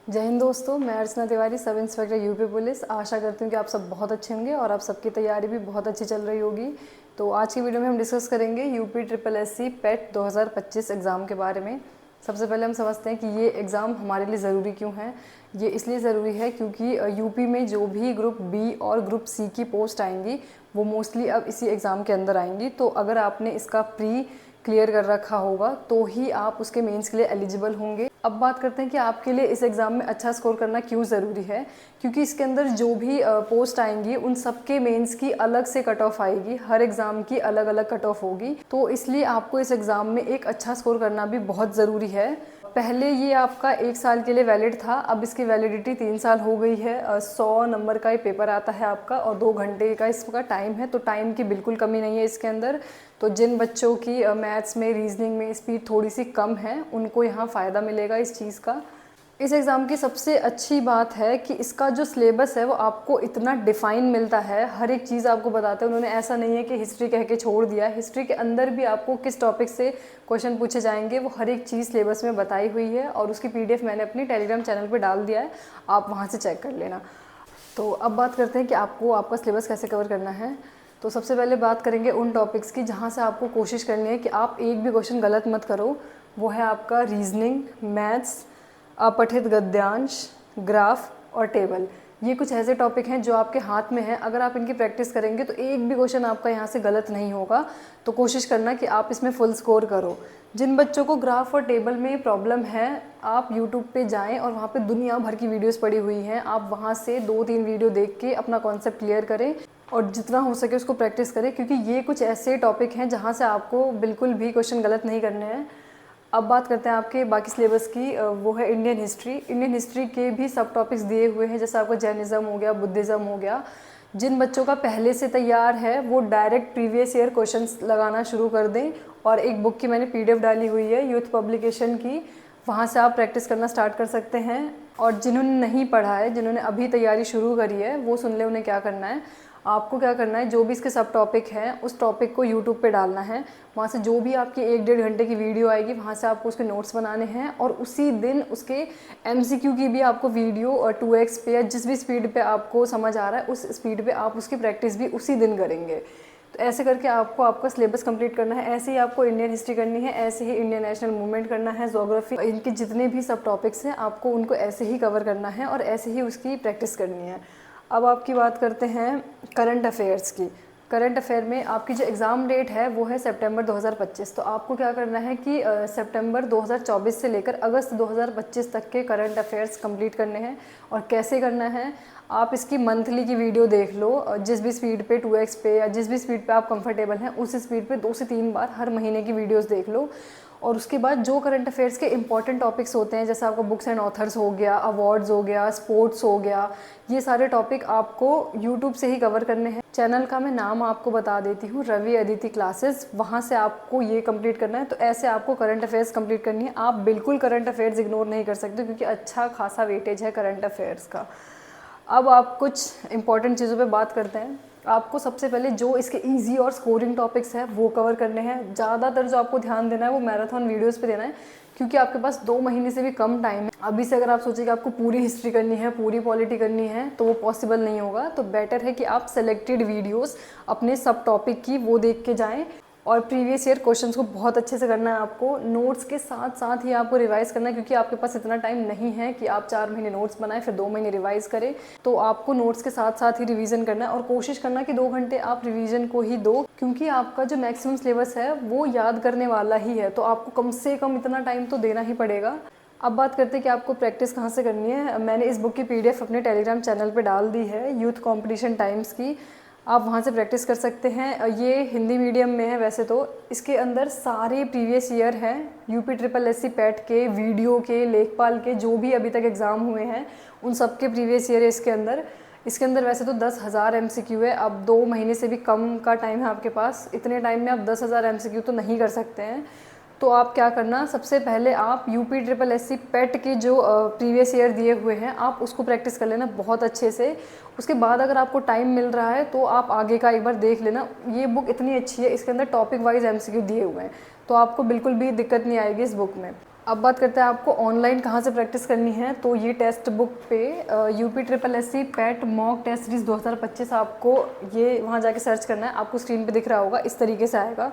जय हिंद दोस्तों, मैं अर्चना Tiwari, sub inspector UP police. आशा करती हूँ कि आप सब बहुत अच्छे होंगे और आप सबकी तैयारी भी बहुत अच्छी चल रही होगी। तो आज की वीडियो में हम डिस्कस करेंगे यूपी ट्रिपल एस सी पेट 2025 एग्ज़ाम के बारे में। सबसे पहले हम समझते हैं कि ये एग्ज़ाम हमारे लिए ज़रूरी क्यों है। ये इसलिए ज़रूरी है क्योंकि यूपी में जो भी ग्रुप बी और ग्रुप सी की पोस्ट आएंगी वो मोस्टली अब इसी एग्ज़ाम के अंदर आएंगी। तो अगर आपने इसका प्री क्लियर कर रखा होगा तो ही आप उसके मेंस के लिए एलिजिबल होंगे। अब बात करते हैं कि आपके लिए इस एग्ज़ाम में अच्छा स्कोर करना क्यों ज़रूरी है। क्योंकि इसके अंदर जो भी पोस्ट आएंगी उन सबके मेंस की अलग से कट ऑफ आएगी, हर एग्ज़ाम की अलग अलग कट ऑफ होगी। तो इसलिए आपको इस एग्ज़ाम में एक अच्छा स्कोर करना भी बहुत ज़रूरी है। पहले ये आपका 1 साल के लिए वैलिड था, अब इसकी वैलिडिटी 3 साल हो गई है। 100 नंबर का ये पेपर आता है आपका और 2 घंटे का इसका टाइम है, तो टाइम की बिल्कुल कमी नहीं है इसके अंदर। तो जिन बच्चों की मैथ्स में, रीजनिंग में स्पीड थोड़ी सी कम है उनको यहाँ फ़ायदा मिलेगा इस चीज़ का। इस एग्ज़ाम की सबसे अच्छी बात है कि इसका जो सिलेबस है वो आपको इतना डिफ़ाइन मिलता है, हर एक चीज़ आपको बताते हैं। उन्होंने ऐसा नहीं है कि हिस्ट्री कह के छोड़ दिया, हिस्ट्री के अंदर भी आपको किस टॉपिक से क्वेश्चन पूछे जाएंगे वो हर एक चीज़ सिलेबस में बताई हुई है और उसकी PDF मैंने अपनी टेलीग्राम चैनल पर डाल दिया है, आप वहाँ से चेक कर लेना। तो अब बात करते हैं कि आपको आपका सिलेबस कैसे कवर करना है। तो सबसे पहले बात करेंगे उन टॉपिक्स की जहाँ से आपको कोशिश करनी है कि आप एक भी क्वेश्चन गलत मत करो। वो है आपका रीजनिंग, मैथ्स, अपठित गद्यांश, ग्राफ और टेबल। ये कुछ ऐसे टॉपिक हैं जो आपके हाथ में हैं। अगर आप इनकी प्रैक्टिस करेंगे तो एक भी क्वेश्चन आपका यहाँ से गलत नहीं होगा। तो कोशिश करना कि आप इसमें फुल स्कोर करो। जिन बच्चों को ग्राफ और टेबल में प्रॉब्लम है, आप यूट्यूब पे जाएं और वहाँ पे दुनिया भर की वीडियोस पड़ी हुई हैं, आप वहाँ से 2-3 वीडियो देख के अपना कॉन्सेप्ट क्लियर करें और जितना हो सके उसको प्रैक्टिस करें, क्योंकि ये कुछ ऐसे टॉपिक हैं जहाँ से आपको बिल्कुल भी क्वेश्चन गलत नहीं करने हैं। अब बात करते हैं आपके बाकी सिलेबस की, वो है इंडियन हिस्ट्री। इंडियन हिस्ट्री के भी सब टॉपिक्स दिए हुए हैं, जैसे आपका जैनिज़्म हो गया, बुद्धिज़्म हो गया। जिन बच्चों का पहले से तैयार है वो डायरेक्ट प्रीवियस ईयर क्वेश्चंस लगाना शुरू कर दें। और एक बुक की मैंने PDF डाली हुई है यूथ पब्लिकेशन की, वहाँ से आप प्रैक्टिस करना स्टार्ट कर सकते हैं। और जिन्होंने नहीं पढ़ा है, जिन्होंने अभी तैयारी शुरू करी है, वो सुन ले उन्हें क्या करना है। आपको क्या करना है, जो भी इसके सब टॉपिक हैं उस टॉपिक को यूट्यूब पे डालना है। वहाँ से जो भी आपकी 1-1.5 घंटे की वीडियो आएगी वहाँ से आपको उसके नोट्स बनाने हैं और उसी दिन उसके MCQ की भी आपको वीडियो और 2x पे या जिस भी स्पीड पे आपको समझ आ रहा है उस स्पीड पे आप उसकी प्रैक्टिस भी उसी दिन करेंगे। तो ऐसे करके आपको आपका सिलेबस कंप्लीट करना है। ऐसे ही आपको इंडियन हिस्ट्री करनी है, ऐसे ही इंडियन नेशनल मूवमेंट करना है, ज्योग्राफी, इनके जितने भी सब टॉपिक्स हैं आपको उनको ऐसे ही कवर करना है और ऐसे ही उसकी प्रैक्टिस करनी है। अब आपकी बात करते हैं करंट अफेयर्स की। करंट अफेयर में आपकी जो एग्ज़ाम डेट है वो है सितंबर 2025। तो आपको क्या करना है कि सितंबर 2024 से लेकर अगस्त 2025 तक के करंट अफेयर्स कंप्लीट करने हैं। और कैसे करना है, आप इसकी मंथली की वीडियो देख लो, जिस भी स्पीड पे 2x पे या जिस भी स्पीड पे आप कंफर्टेबल हैं उस स्पीड पे 2 से 3 बार हर महीने की वीडियोस देख लो। और उसके बाद जो करंट अफेयर्स के इंपॉर्टेंट टॉपिक्स होते हैं, जैसे आपका बुक्स एंड ऑथर्स हो गया, अवार्ड्स हो गया, स्पोर्ट्स हो गया, ये सारे टॉपिक आपको यूट्यूब से ही कवर करने हैं। चैनल का मैं नाम आपको बता देती हूँ, रवि अदिति क्लासेस, वहाँ से आपको ये कंप्लीट करना है। तो ऐसे आपको करंट अफेयर्स कंप्लीट करनी है। आप बिल्कुल करंट अफेयर्स इग्नोर नहीं कर सकते क्योंकि अच्छा खासा वेटेज है करंट अफेयर्स का। अब आप कुछ इंपॉर्टेंट चीज़ों पे बात करते हैं। आपको सबसे पहले जो इसके इजी और स्कोरिंग टॉपिक्स हैं वो कवर करने हैं। ज़्यादातर जो आपको ध्यान देना है वो मैराथन वीडियोस पे देना है, क्योंकि आपके पास 2 महीने से भी कम टाइम है। अभी से अगर आप सोचें कि आपको पूरी हिस्ट्री करनी है, पूरी पॉलिटी करनी है, तो वो पॉसिबल नहीं होगा। तो बेटर है कि आप सेलेक्टेड वीडियोस अपने सब टॉपिक की वो देख के जाएँ और प्रीवियस ईयर क्वेश्चंस को बहुत अच्छे से करना है। आपको नोट्स के साथ साथ ही आपको रिवाइज़ करना है, क्योंकि आपके पास इतना टाइम नहीं है कि आप 4 महीने नोट्स बनाएं फिर 2 महीने रिवाइज़ करें। तो आपको नोट्स के साथ साथ ही रिवीजन करना है और कोशिश करना कि 2 घंटे आप रिवीजन को ही दो, क्योंकि आपका जो मैक्सिमम सिलेबस है वो याद करने वाला ही है। तो आपको कम से कम इतना टाइम तो देना ही पड़ेगा। अब बात करते हैं कि आपको प्रैक्टिस कहाँ से करनी है। मैंने इस बुक की PDF अपने टेलीग्राम चैनल पर डाल दी है, यूथ कॉम्पिटिशन टाइम्स की। आप वहाँ से प्रैक्टिस कर सकते हैं। ये हिंदी मीडियम में है वैसे तो। इसके अंदर सारे प्रीवियस ईयर हैं, यूपी ट्रिपल एससी पैट के, वीडियो के, लेखपाल के, जो भी अभी तक एग्ज़ाम हुए हैं उन सब के प्रीवियस ईयर है इसके अंदर। इसके अंदर वैसे तो 10,000 MCQ है। अब 2 महीने से भी कम का टाइम है आपके पास, इतने टाइम में आप 10,000 MCQ तो नहीं कर सकते हैं। तो आप क्या करना, सबसे पहले आप यूपी ट्रिपल एससी पेट के जो प्रीवियस ईयर दिए हुए हैं आप उसको प्रैक्टिस कर लेना बहुत अच्छे से। उसके बाद अगर आपको टाइम मिल रहा है तो आप आगे का एक बार देख लेना। ये बुक इतनी अच्छी है, इसके अंदर टॉपिक वाइज MCQ दिए हुए हैं, तो आपको बिल्कुल भी दिक्कत नहीं आएगी इस बुक में। अब बात करते हैं आपको ऑनलाइन कहाँ से प्रैक्टिस करनी है। तो ये टेक्स्ट बुक पे UP triple S C PET mock test series 2025 आपको ये वहाँ जाके सर्च करना है। आपको स्क्रीन पे दिख रहा होगा, इस तरीके से आएगा।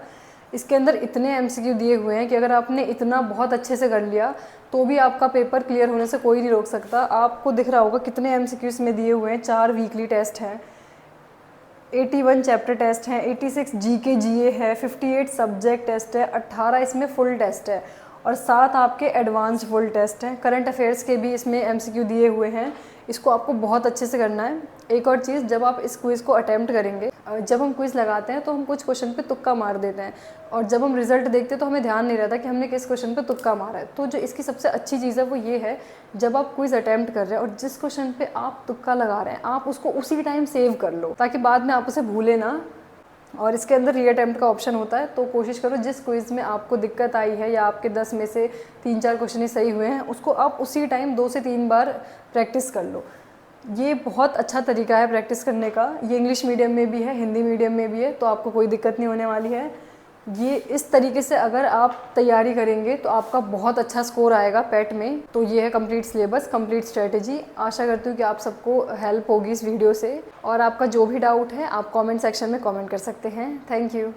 इसके अंदर इतने एमसीक्यू दिए हुए हैं कि अगर आपने इतना बहुत अच्छे से कर लिया तो भी आपका पेपर क्लियर होने से कोई नहीं रोक सकता। आपको दिख रहा होगा कितने एमसीक्यू इसमें दिए हुए हैं। 4 वीकली टेस्ट हैं, 81 चैप्टर टेस्ट हैं, 86 जीके जीए है, 58 सब्जेक्ट टेस्ट है, 18 इसमें फुल टेस्ट है और 7 आपके एडवांस फुल टेस्ट हैं। करंट अफेयर्स के भी इसमें एमसीक्यू दिए हुए हैं। इसको आपको बहुत अच्छे से करना है। एक और चीज़, जब आप इस क्विज़ को अटैम्प्ट करेंगे, जब हम क्विज़ लगाते हैं तो हम कुछ क्वेश्चन पे तुक्का मार देते हैं और जब हम रिजल्ट देखते हैं तो हमें ध्यान नहीं रहता कि हमने किस क्वेश्चन पे तुक्का मारा है। तो जो इसकी सबसे अच्छी चीज़ है वो ये है, जब आप क्विज़ अटैम्प्ट कर रहे हैं और जिस क्वेश्चन पे आप तुक्का लगा रहे हैं आप उसको उसी टाइम सेव कर लो ताकि बाद में आप उसे भूलें ना। और इसके अंदर री अटैम्प्ट का ऑप्शन होता है, तो कोशिश करो जिस क्विज़ में आपको दिक्कत आई है या आपके 10 में से 3-4 क्वेश्चन ही सही हुए हैं उसको आप उसी टाइम 2 से 3 बार प्रैक्टिस कर लो। ये बहुत अच्छा तरीका है प्रैक्टिस करने का। ये इंग्लिश मीडियम में भी है, हिंदी मीडियम में भी है, तो आपको कोई दिक्कत नहीं होने वाली है। ये इस तरीके से अगर आप तैयारी करेंगे तो आपका बहुत अच्छा स्कोर आएगा पैट में। तो ये है कंप्लीट सिलेबस, कंप्लीट स्ट्रेटेजी। आशा करती हूँ कि आप सबको हेल्प होगी इस वीडियो से और आपका जो भी डाउट है आप कमेंट सेक्शन में कमेंट कर सकते हैं। Thank you.